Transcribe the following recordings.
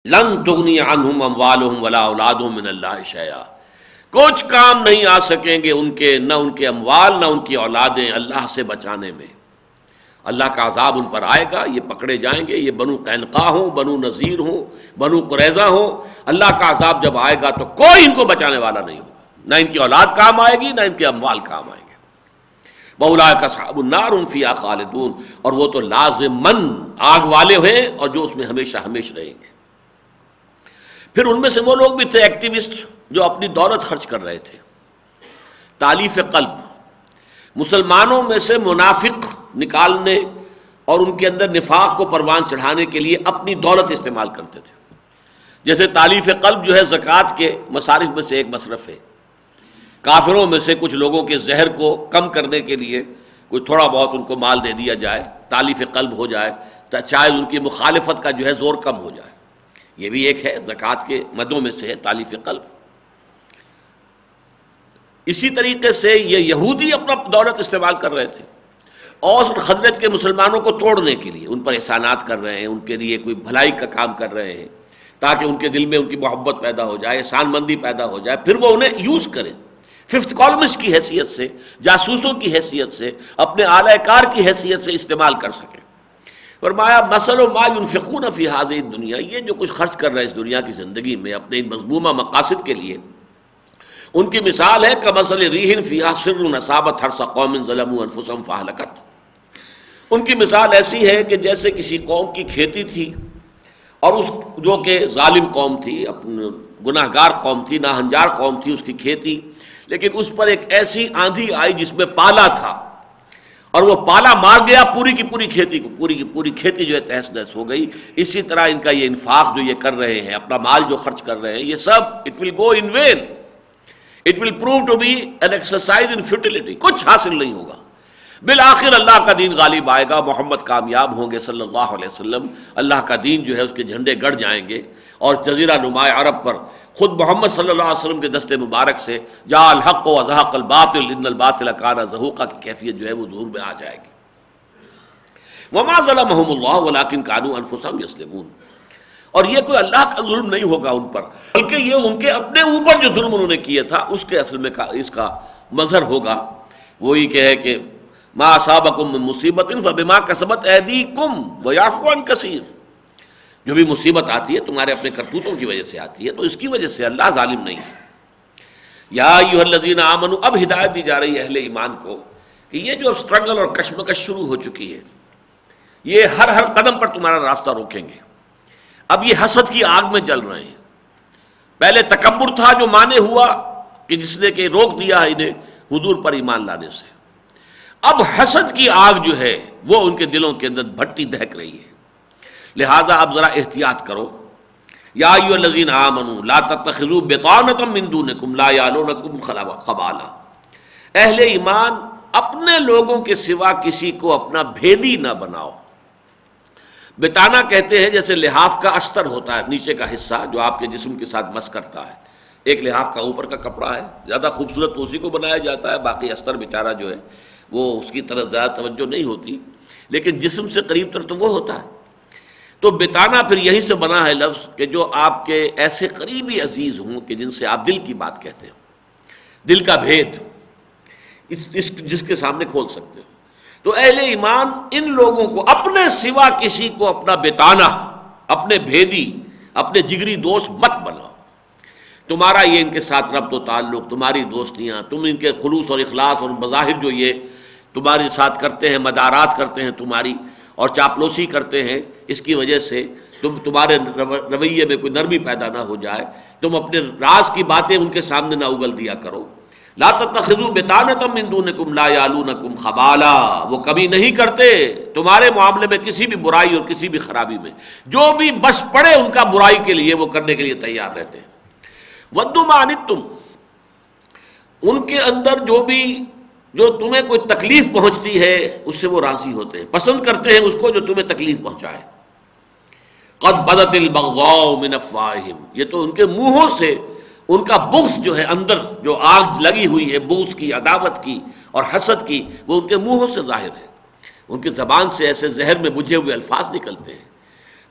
لن تغنی عنہم اموالہم ولا اولادہم من اللہ شیئا، کچھ کام نہیں آ سکیں گے ان کے، نہ ان کے اموال نہ ان کی اولادیں اللہ سے بچانے میں۔ اللہ کا عذاب ان پر آئے گا، یہ پکڑے جائیں گے، یہ بنو قینقاع ہوں، بنو نذیر ہوں، بنو قریظہ ہوں، اللہ کا عذاب جب آئے گا تو کوئی ان کو بچانے والا نہیں ہوگا، نہ ان کی اولاد کام آئے گی نہ ان کے اموال کام آئیں گے۔ وَأُولَٰئِكَ أَصْحَابُ النَّارِ هُمْ فِيهَا خَالِدُونَ، اور وہ تو لازماً آگ والے ہیں اور جو اس میں ہمیشہ ہمیشہ رہیں گے۔ پھر ان میں سے وہ لوگ بھی تھے ایکٹیوسٹ جو اپنی دولت خرچ کر رہے تھے، تالیف قلب، مسلمانوں میں سے منافق نکالنے اور ان کے اندر نفاق کو پروان چڑھانے کے لیے اپنی دولت استعمال کرتے تھے۔ جیسے تالیف قلب جو ہے زکوٰۃ کے مصارف میں سے ایک مصرف ہے، کافروں میں سے کچھ لوگوں کے زہر کو کم کرنے کے لیے کوئی تھوڑا بہت ان کو مال دے دیا جائے، تالیف قلب ہو جائے، شاید ان کی مخالفت کا جو ہے زور کم ہو جائے، یہ بھی ایک ہے زکوٰۃ کے مدوں میں سے ہے تالیف قلب۔ اسی طریقے سے یہ یہودی اپنا دولت استعمال کر رہے تھے اوس اور خزرج کے مسلمانوں کو توڑنے کے لیے، ان پر احسانات کر رہے ہیں، ان کے لیے کوئی بھلائی کا کام کر رہے ہیں تاکہ ان کے دل میں ان کی محبت پیدا ہو جائے، احسان مندی پیدا ہو جائے، پھر وہ انہیں یوز کریں، ففتھ کالمسٹ کی حیثیت سے، جاسوسوں کی حیثیت سے، اپنے اعلی کار کی حیثیت سے استعمال کر سکیں۔ فرمایا مثل ما ينفقون فی هذه الدنیا، یہ جو کچھ خرچ کر رہے ہیں اس دنیا کی زندگی میں اپنے ان مذمومہ مقاصد کے لیے، ان کی مثال ہے کمثل ریح فیہا سر اصابت حرث قوم ظلموا انفسهم فاہلکت، ان کی مثال ایسی ہے کہ جیسے کسی قوم کی کھیتی تھی اور اس جو کہ ظالم قوم تھی، اپنے گناہگار قوم تھی، ناہنجار قوم تھی، اس کی کھیتی، لیکن اس پر ایک ایسی آندھی آئی جس میں پالا تھا اور وہ پالا مار گیا پوری کی پوری کھیتی کو، پوری کی پوری کھیتی جو ہے تہس نہس ہو گئی۔ اسی طرح ان کا یہ انفاق جو یہ کر رہے ہیں، اپنا مال جو خرچ کر رہے ہیں، یہ سب it will go in vain, it will prove to be an exercise in futility, کچھ حاصل نہیں ہوگا۔ بالآخر اللہ کا دین غالب آئے گا، محمد کامیاب ہوں گے صلی اللہ علیہ وسلم، اللہ کا دین جو ہے اس کے جھنڈے گڑ جائیں گے، اور جزیرہ نما عرب پر خود محمد صلی اللہ علیہ وسلم کے دست مبارک سے جاء الحق وزهق الباطل ان الباطل کان زہوقا کی کیفیت جو ہے وہ ظہور میں آ جائے گی۔ وما ظلمهم اللہ ولکن کانوا انفسهم یظلمون، اور یہ کوئی اللہ کا ظلم نہیں ہوگا ان پر، بلکہ یہ ان کے اپنے اوپر جو ظلم انہوں نے کیا تھا اس کے اصل میں اس کا مظہر ہوگا۔ وہی کہ ہے کہ ما اصابکم من مصیبت فبما کسبت ایدیکم ویعفو عن کثیر، جو بھی مصیبت آتی ہے تمہارے اپنے کرتوتوں کی وجہ سے آتی ہے، تو اس کی وجہ سے اللہ ظالم نہیں ہے۔ یا ایھا الذین آمنوا، اب ہدایت دی جا رہی ہے اہل ایمان کو کہ یہ جو اسٹرگل اور کشمکش شروع ہو چکی ہے، یہ ہر قدم پر تمہارا راستہ روکیں گے۔ اب یہ حسد کی آگ میں جل رہے ہیں، پہلے تکبر تھا جو مانے ہوا کہ جس نے کہ روک دیا انہیں حضور پر ایمان لانے سے، اب حسد کی آگ جو ہے وہ ان کے دلوں کے اندر بھٹی دہک رہی ہے، لہذا اب ذرا احتیاط کرو۔ یا ایھا الذین آمنوا لا تتخذوا بطانۃ من دونکم لا یعلونکم خبالا، اہل ایمان اپنے لوگوں کے سوا کسی کو اپنا بھیدی نہ بناؤ۔ بتانا کہتے ہیں جیسے لحاف کا استر ہوتا ہے، نیچے کا حصہ جو آپ کے جسم کے ساتھ مس کرتا ہے، ایک لحاف کا اوپر کا کپڑا ہے، زیادہ خوبصورت اسی کو بنایا جاتا ہے، باقی استر بیچارہ جو ہے وہ اس کی طرف زیادہ توجہ نہیں ہوتی، لیکن جسم سے قریب تر تو وہ ہوتا ہے۔ تو بتانا پھر یہیں سے بنا ہے لفظ کہ جو آپ کے ایسے قریبی عزیز ہوں کہ جن سے آپ دل کی بات کہتے ہو، دل کا بھید جس کے سامنے کھول سکتے ہو۔ تو اہل ایمان ان لوگوں کو اپنے سوا کسی کو اپنا بتانا، اپنے بھیدی، اپنے جگری دوست مت بناؤ۔ تمہارا یہ ان کے ساتھ ربط و تعلق، تمہاری دوستیاں، تم ان کے خلوص اور اخلاص اور مظاہر جو یہ تمہارے ساتھ کرتے ہیں، مدارات کرتے ہیں تمہاری اور چاپلوسی کرتے ہیں، اس کی وجہ سے تمہارے رویے میں کوئی نرمی پیدا نہ ہو جائے، تم اپنے راز کی باتیں ان کے سامنے نہ اگل دیا کرو۔ لا تتخذوا بطانۃ من دونکم لا یعلونکم خبالا، وہ کبھی نہیں کرتے تمہارے معاملے میں کسی بھی برائی اور کسی بھی خرابی میں، جو بھی بس پڑے ان کا برائی کے لیے وہ کرنے کے لیے تیار رہتے ہیں۔ ودوا ما عنتم، ان کے اندر جو تمہیں کوئی تکلیف پہنچتی ہے اس سے وہ راضی ہوتے ہیں، پسند کرتے ہیں اس کو جو تمہیں تکلیف پہنچائے۔ قد بدت البغضاء من افواہہم، یہ تو ان کے منہوں سے ان کا بغض جو ہے، اندر جو آگ لگی ہوئی ہے بغض کی، عداوت کی اور حسد کی، وہ ان کے منہوں سے ظاہر ہے، ان کی زبان سے ایسے زہر میں بجھے ہوئے الفاظ نکلتے ہیں۔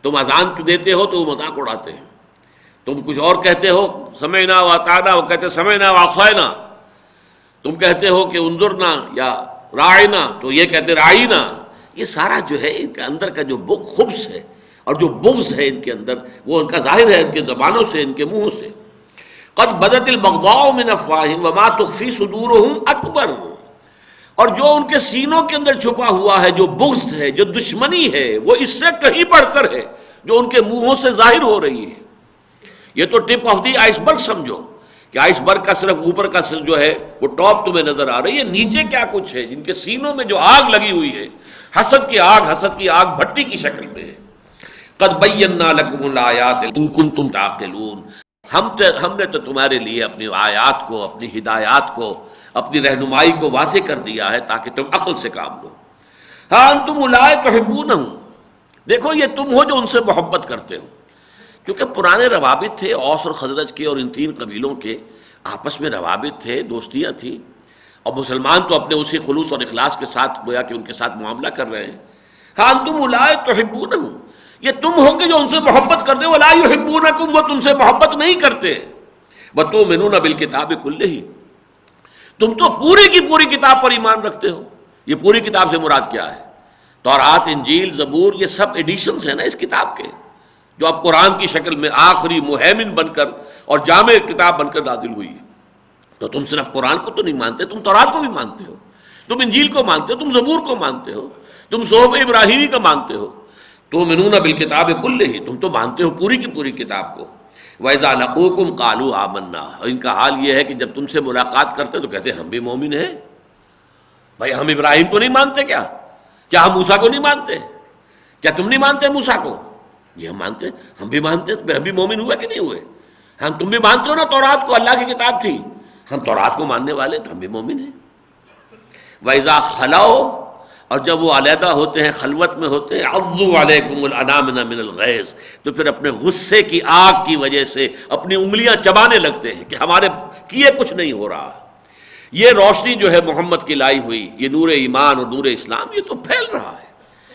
تم اذان دیتے ہو تو وہ مذاق اڑاتے ہیں، تم کچھ اور کہتے ہو سمعنا واطعنا، وہ کہتے سمعنا وعصینا، تم کہتے ہو کہ انظرنا یا راعنا تو یہ کہتے راعینا۔ یہ سارا جو ہے ان کے اندر کا جو خبث ہے اور جو بغض ہے ان کے اندر، وہ ان کا ظاہر ہے ان کے زبانوں سے، ان کے منہوں سے۔ قد بدت البغضاء من افواہہم وما تخفی صدورہم اکبر، اور جو ان کے سینوں کے اندر چھپا ہوا ہے، جو بغض ہے، جو دشمنی ہے، وہ اس سے کہیں بڑھ کر ہے جو ان کے منہوں سے ظاہر ہو رہی ہے۔ یہ تو ٹپ آف دی آئس برگ سمجھو کہ آئس برگ کا صرف اوپر کا جو ہے وہ ٹاپ تمہیں نظر آ رہی ہے، نیچے کیا کچھ ہے، جن کے سینوں میں جو آگ لگی ہوئی ہے، حسد کی آگ بھٹی کی شکل میں ہے۔ قد بینا لکم الآیات ان کنتم تعقلون، ہم نے تو تمہارے لیے اپنی آیات کو، اپنی ہدایات کو، اپنی رہنمائی کو واضح کر دیا ہے تاکہ تم عقل سے کام لو۔ ہاں انتم اولئک تحبونہم، دیکھو یہ تم ہو جو ان سے محبت کرتے ہو، کیونکہ پرانے روابط تھے اوس اور خزرج کے اور ان تین قبیلوں کے آپس میں روابط تھے، دوستیاں تھیں، اور مسلمان تو اپنے اسی خلوص اور اخلاص کے ساتھ گویا کہ ان کے ساتھ معاملہ کر رہے ہیں۔ ہاں انتم اولئک تحبونہم، یہ تم ہو کہ جو ان سے محبت کرتے ہو، ولا یحبونکم، وہ تم سے محبت نہیں کرتے، وتؤمنون بالکتاب کلہ، تم تو پوری کی پوری کتاب پر ایمان رکھتے ہو۔ یہ پوری کتاب سے مراد کیا ہے؟ تورات، انجیل، زبور، یہ سب ایڈیشنز ہیں نا اس کتاب کے، جو اب قرآن کی شکل میں آخری مہیمن بن کر اور جامع کتاب بن کر نازل ہوئی ہے۔ تو تم صرف قرآن کو تو نہیں مانتے، تم تورات کو بھی مانتے ہو، تم انجیل کو مانتے ہو، تم زبور کو مانتے ہو، تم صحف ابراہیمی کا مانتے ہو، تؤمنون بالکتاب کلہ، تم تو مانتے ہو پوری کی پوری کتاب کو۔ وَإِذَا لَقُوكُمْ قَالُوا آمَنَّا، اور ان کا حال یہ ہے کہ جب تم سے ملاقات کرتے تو کہتے ہیں ہم بھی مومن ہیں۔ بھائی ہم ابراہیم کو نہیں مانتے کیا ہم موسیٰ کو نہیں مانتے؟ کیا تم نہیں مانتے موسیٰ کو؟ یہ ہم مانتے ہیں، ہم بھی مانتے ہیں، ہم بھی مومن ہوئے کہ نہیں ہوئے؟ ہم تم بھی مانتے ہو نا تورات کو، اللہ کی کتاب تھی، ہم تورات کو ماننے والے تو ہم بھی مومن ہیں۔ وَإِذَا خَلَوْا، اور جب وہ علیحدہ ہوتے ہیں، خلوت میں ہوتے ہیں، عَضُّوا عَلَيْكُمُ الْأَنَامِنَ مِنَ الْغَيْظِ، تو پھر اپنے غصے کی آگ کی وجہ سے اپنی انگلیاں چبانے لگتے ہیں کہ ہمارے کیے کچھ نہیں ہو رہا۔ یہ روشنی جو ہے محمد کی لائی ہوئی، یہ نور ایمان اور نور اسلام، یہ تو پھیل رہا ہے،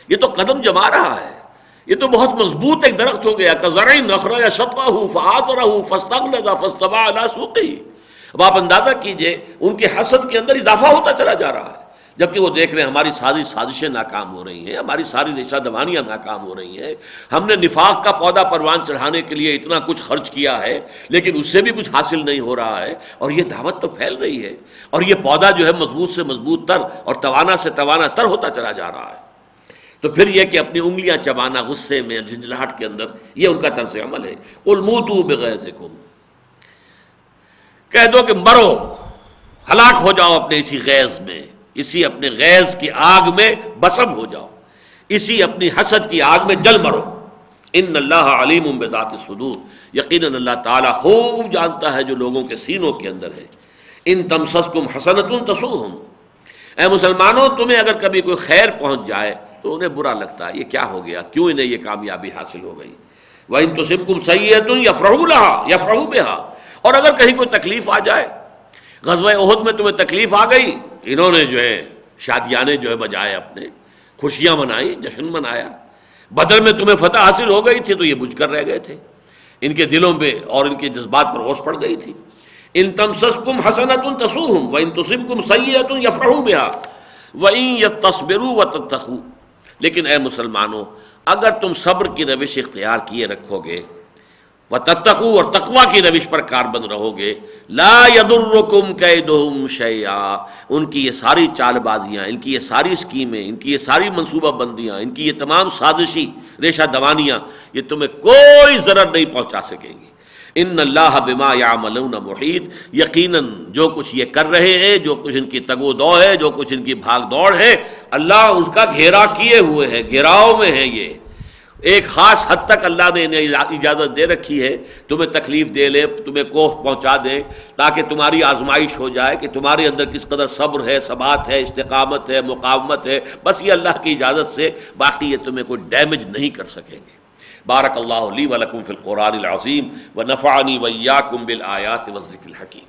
یہ تو قدم جما رہا ہے، یہ تو بہت مضبوط ایک درخت ہو گیا۔ كَزَرْعٍ أَخْرَجَ شَطْأَهُ فَآزَرَهُ فَاسْتَغْلَظَ فَاسْتَوَىٰ عَلَىٰ سُوقِهِ۔ اب آپ اندازہ کیجئے ان کے حسد کے اندر اضافہ ہوتا چلا جا رہا ہے، جبکہ وہ دیکھ رہے ہیں ہماری ساری سازشیں ناکام ہو رہی ہیں، ہماری ساری ریشہ دوانیاں ناکام ہو رہی ہیں، ہم نے نفاق کا پودا پروان چڑھانے کے لیے اتنا کچھ خرچ کیا ہے لیکن اس سے بھی کچھ حاصل نہیں ہو رہا ہے، اور یہ دعوت تو پھیل رہی ہے، اور یہ پودا جو ہے مضبوط سے مضبوط تر اور توانا سے توانا تر ہوتا چلا جا رہا ہے۔ تو پھر یہ کہ اپنی انگلیاں چبانا غصے میں، جھنجھلاہٹ کے اندر، یہ ان کا طرز عمل ہے۔ قُلْ مُوتُوا بِغَيْظِكُمْ، کہہ دو کہ مرو، ہلاک ہو جاؤ اپنے اسی غیظ میں، اسی اپنے غیظ کی آگ میں بسم ہو جاؤ، اسی اپنی حسد کی آگ میں جل مرو۔ ان اللہ علیم بذات الصدور، یقیناً اللہ تعالیٰ خوب جانتا ہے جو لوگوں کے سینوں کے اندر ہے۔ ان تمسسکم حسنۃ تسؤہم، اے مسلمانوں تمہیں اگر کبھی کوئی خیر پہنچ جائے تو انہیں برا لگتا ہے، یہ کیا ہو گیا، کیوں انہیں یہ کامیابی حاصل ہو گئی۔ وَإِن تُصِبْكُمْ سَیِّئَةٌ یفرحوا بِہَا، اور اگر کہیں کوئی تکلیف آ جائے، غزوہ احد میں تمہیں تکلیف آ گئی، انہوں نے جو ہے شادیانے جو ہے بجائے اپنے، خوشیاں منائی، جشن منایا۔ بدر میں تمہیں فتح حاصل ہو گئی تھی تو یہ بجھ کر رہ گئے تھے، ان کے دلوں پہ اور ان کے جذبات پر اوس پڑ گئی تھی۔ ان تمسسکم حسنۃ تسؤہم وان تصبکم سیئۃ یفرحوا بها وان تصبروا وتتقوا، لیکن اے مسلمانوں اگر تم صبر کی روش اختیار کیے رکھو گے، وتتقوا اور تقوی کی روش پر کاربند رہو گے، لا یضرکم کیدہم شیئا، ان کی یہ ساری چال بازیاں، ان کی یہ ساری اسکیمیں، ان کی یہ ساری منصوبہ بندیاں، ان کی یہ تمام سازشی ریشہ دوانیاں، یہ تمہیں کوئی ضرر نہیں پہنچا سکیں گی۔ ان اللہ بما یعملون محیط، یقیناً جو کچھ یہ کر رہے ہیں، جو کچھ ان کی تگ و دو ہے، جو کچھ ان کی بھاگ دوڑ ہے، اللہ اس کا گھیرا کیے ہوئے ہے، گھیراؤ میں ہے۔ یہ ایک خاص حد تک اللہ نے انہیں اجازت دے رکھی ہے، تمہیں تکلیف دے لے، تمہیں کوفت پہنچا دے، تاکہ تمہاری آزمائش ہو جائے کہ تمہارے اندر کس قدر صبر ہے، ثبات ہے، استقامت ہے، مقاومت ہے، بس یہ اللہ کی اجازت سے، باقی یہ تمہیں کوئی ڈیمیج نہیں کر سکیں گے۔ بارک اللہ لی ولکم فی القرآن العظیم ونفعنی وإیاکم بالآیات والذکر الحکیم۔